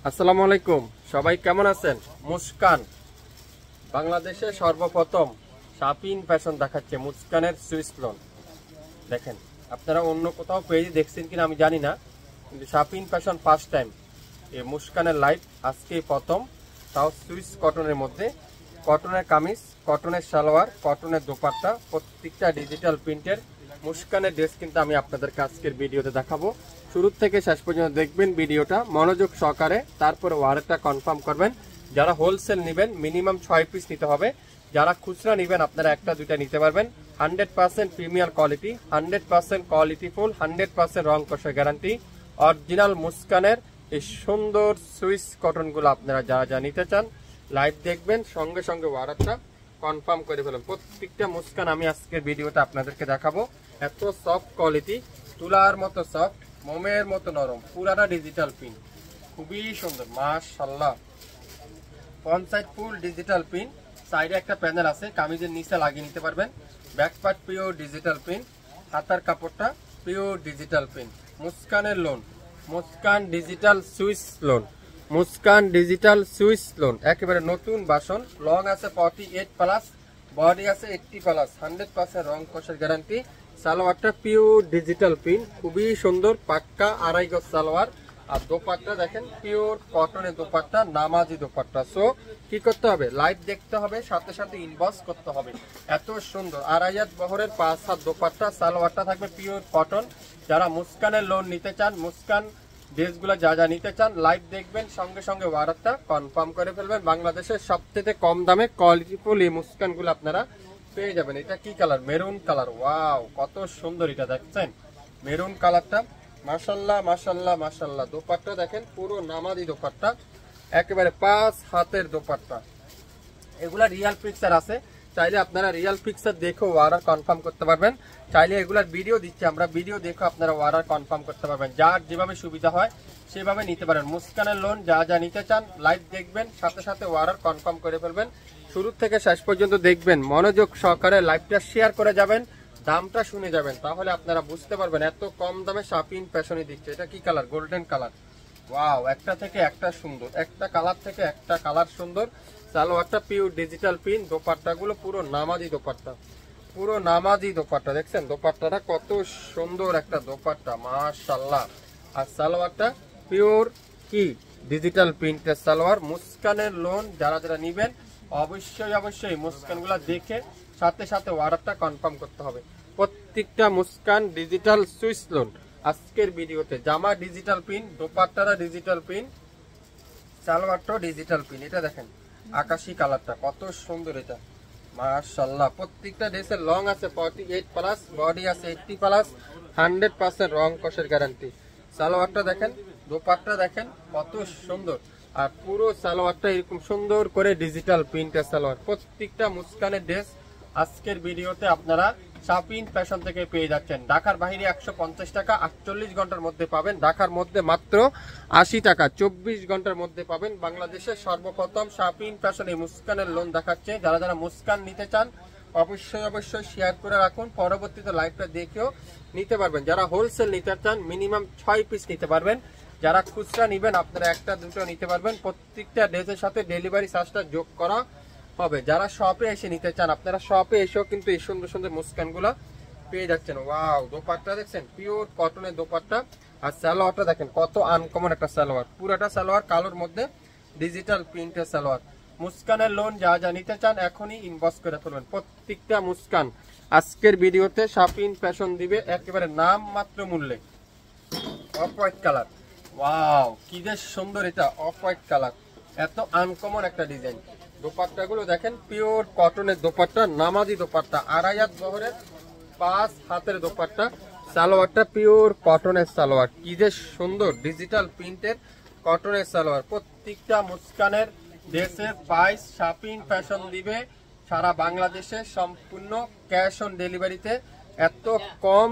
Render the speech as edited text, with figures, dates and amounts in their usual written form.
আসসালামু আলাইকুম, সবাই কেমন আছেন? মুস্কান বাংলাদেশে সর্বপ্রথম শাপিন ফ্যাশন দেখাচ্ছে মুস্কানের সুইস লোন। দেখেন, আপনারা অন্য কোথাও পেজ দেখছেন কিনা আমি জানি না, কিন্তু শাপিন ফ্যাশন ফার্স্ট টাইম এই মুস্কানের লাইভ আজকেই প্রথম, তাও সুইস কটনের মধ্যে। কটনের কামিজ, কটনের সালোয়ার, কটনের দোপাট্টা, প্রত্যেকটা ডিজিটাল প্রিন্টের মুস্কানের ড্রেস কিন্তু আমি আপনাদেরকে আজকের ভিডিওতে দেখাবো। শুরু থেকে শেষ পর্যন্ত দেখবেন ভিডিওটা মনোযোগ সহকারে, তারপরে ওয়ারেটটা কনফার্ম করবেন। যারা হোলসেল নেবেন মিনিমাম 6 পিস নিতে হবে, যারা খুচরা নেবেন আপনারা একটা দুইটা নিতে পারবেন। 100% প্রিমিয়ার কোয়ালিটি, 100% কোয়ালিটি ফুল, 100% রং কষা গ্যারান্টি, অরিজিনাল মুস্কানের এই সুন্দর সুইস কটনগুলো আপনারা যারা যা নিতে চান লাইভ দেখবেন, সঙ্গে সঙ্গে ওয়ারেটটা কনফার্ম করে ফেলুন। প্রত্যেকটা মুস্কান আমি আজকের ভিডিওটা আপনাদেরকে দেখাবো। এত সফট কোয়ালিটি, তুলার মতো সফট, মোমের মতো নরম, পুরাটা ডিজিটাল প্রিন্ট, খুবই সুন্দর মাশাআল্লাহ। Front side full digital print, সাইডে একটা প্যানেল আছে, কামিজের নিচে লাগিয়ে নিতে পারবেন। Back part pure digital print, হাতার কাপড়টা পিওর ডিজিটাল প্রিন্ট। মুস্কানের lawn, Muskan digital Swiss lawn, Muskan digital Swiss lawn, একেবারে নতুন বাসন। লং আছে 48 প্লাস, বডি আছে 80 প্লাস, 100% রং কষের গ্যারান্টি। সালোয়ারটা পিওর ডিজিটাল প্রিন্ট, খুবই সুন্দর, পাক্কা আড়াই গজ সালোয়ার। আর দোপাট্টা দেখেন পিওর কটনের দোপাট্টা, নামাজি দোপাট্টা। সো কি করতে হবে, লাইভ দেখতে হবে, সাথে সাথে ইনবক্স করতে হবে। এত সুন্দর আড়াই হাত বহরের 5 হাত দোপাট্টা, সালোয়ারটা থাকবে পিওর কটন। যারা মুস্কানের লোন নিতে চান, মুস্কান ড্রেসগুলো যা যা নিতে চান লাইভ দেখবেন, সঙ্গে সঙ্গে ওয়ারেটটা কনফার্ম করে ফেলবেন। বাংলাদেশের সবথেকে কম দামে কোয়ালিটিফুল এই মুস্কানগুলো আপনারা পেয়ে যাবেন। এটা কি কালার? Maroon colour. ওয়াও, কত সুন্দর এটা, দেখছেন মেরুন কালারটা, মাশাআল্লাহ মাশাআল্লাহ মাশাআল্লাহ। দোপাট্টা দেখেন পুরো নামাজি দোপাট্টা, একেবারে 5 হাতের দোপাট্টা। এগুলা রিয়াল পিকচার আছে, চাইলে আপনারা রিয়াল পিকচার দেখো অর্ডার কনফার্ম করতে পারবেন। চাইলে এগুলার ভিডিও দিচ্ছি আমরা, ভিডিও দেখো আপনারা অর্ডার কনফার্ম করতে পারবেন। যার যেভাবে সুবিধা হয় সেভাবে নিতে পারেন। মুস্কানের লোন যা যা নিতে চান লাইভ দেখবেন, সাথে সাথে অর্ডার কনফার্ম করে ফেলবেন। শুরু থেকে শেষ পর্যন্ত দেখবেন, মনোযোগ সহকারে লাইভটা শেয়ার করে যাবেন, দামটা শুনে যাবেন, তাহলে আপনারা বুঝতে পারবেন এত কম দামে শাপিন ফ্যাশনই দিচ্ছে। এটা কি কালার? Golden colour. ওয়াও, একটা থেকে একটা সুন্দর, একটা কালার থেকে একটা কালার সুন্দর। সালোয়ারটা পিওর ডিজিটাল প্রিন্ট, দোপাট্টাগুলো পুরো নামাজি দোপাট্টা, পুরো নামাজি দোপাট্টা। দেখছেন দোপাট্টাটা কত সুন্দর একটা দোপাট্টা, মাশাআল্লাহ। আর সালোয়ারটা পিওর কি ডিজিটাল প্রিন্টের সালোয়ার। মুস্কানের লোন যারা যারা নিবেন অবশ্যই অবশ্যই মুস্কানগুলো দেখে সাথে সাথে অর্ডারটা কনফার্ম করতে হবে। প্রত্যেকটা মুস্কান ডিজিটাল সুইস লোন আজকের ভিডিওতে। জামা ডিজিটাল প্রিন্ট, দোপাট্টারা ডিজিটাল প্রিন্ট, সালোয়ারটাও ডিজিটাল প্রিন্ট। এটা দেখেন আকাশি কালারটা কত সুন্দর, এটা মাশাআল্লাহ। প্রত্যেকটা ড্রেসের লং আছে 48 প্লাস, বডি আছে 80 প্লাস, 100% রং কষের গ্যারান্টি। সালোয়ারটা দেখেন, দোপাট্টা দেখেন কত সুন্দর, আর পুরো সালোয়ারটা এরকম সুন্দর করে ডিজিটাল প্রিন্টের সালোয়ার। প্রত্যেকটা মুস্কানের ড্রেস আজকের ভিডিওতে আপনারা শাপিন ফ্যাশন থেকে পেয়ে যাচ্ছেন। ঢাকার বাইরে 150 টাকা 48 ঘন্টার মধ্যে পাবেন, ঢাকার মধ্যে মাত্র 80 টাকা 24 ঘন্টার মধ্যে পাবেন। বাংলাদেশের সর্বপ্রথম শাপিন ফ্যাশন এই মুস্কানের লোন দেখাচ্ছে। যারা যারা মুস্কান নিতে চান অবশ্যই অবশ্যই শেয়ার করে রাখুন, পরবর্তীতে লাইভটা দেখেও নিতে পারবেন। যারা হোলসেল নিতে চান মিনিমাম 6 পিস নিতে পারবেন, যারা খুচরা নিবেন আপনারা একটা দুটো নিতে পারবেন। প্রত্যেকটা ড্রেসের সাথে ডেলিভারি চার্জটা যোগ করা হবে। যারা শপে এসে নিতে চান আপনারা শপে এসেও কিন্তু এই সুন্দর সুন্দর মুস্কানগুলো পেয়ে যাচ্ছেন। ওয়াও, দোপাট্টা দেখছেন পিওর কটনের দোপাট্টা। আর সালোয়ারটা দেখেন কত আনকমন একটা সালোয়ার, পুরাটা সালোয়ার কালোর মধ্যে ডিজিটাল প্রিন্টের সালোয়ার। মুস্কানের লোন যা যা নিতে চান এখনই ইনবক্স করে ফেলবেন। প্রত্যেকটা মুস্কান আজকের ভিডিওতে শাপিন ফ্যাশন দিবে একেবারে নাম মাত্র মূল্যে। অফ হোয়াইট কালার, ওয়াও কি যে সুন্দর, এটা অফ হোয়াইট কালার, এত আনকমন একটা ডিজাইন। দোপাট্টাগুলো দেখেন পিওর কটনের দোপাট্টা, নামাজি দোপাট্টা, আড়াই হাত বহরের 5 হাতের দোপাট্টা। সালোয়ারটা পিওর কটনের সালোয়ার, কি যে সুন্দর ডিজিটাল প্রিন্টের কটনের সালোয়ার। প্রত্যেকটা মুস্কানের ড্রেসের প্রাইস শাপিন ফ্যাশন দিবে সারা বাংলাদেশে সম্পূর্ণ ক্যাশ অন ডেলিভারিতে। এত কম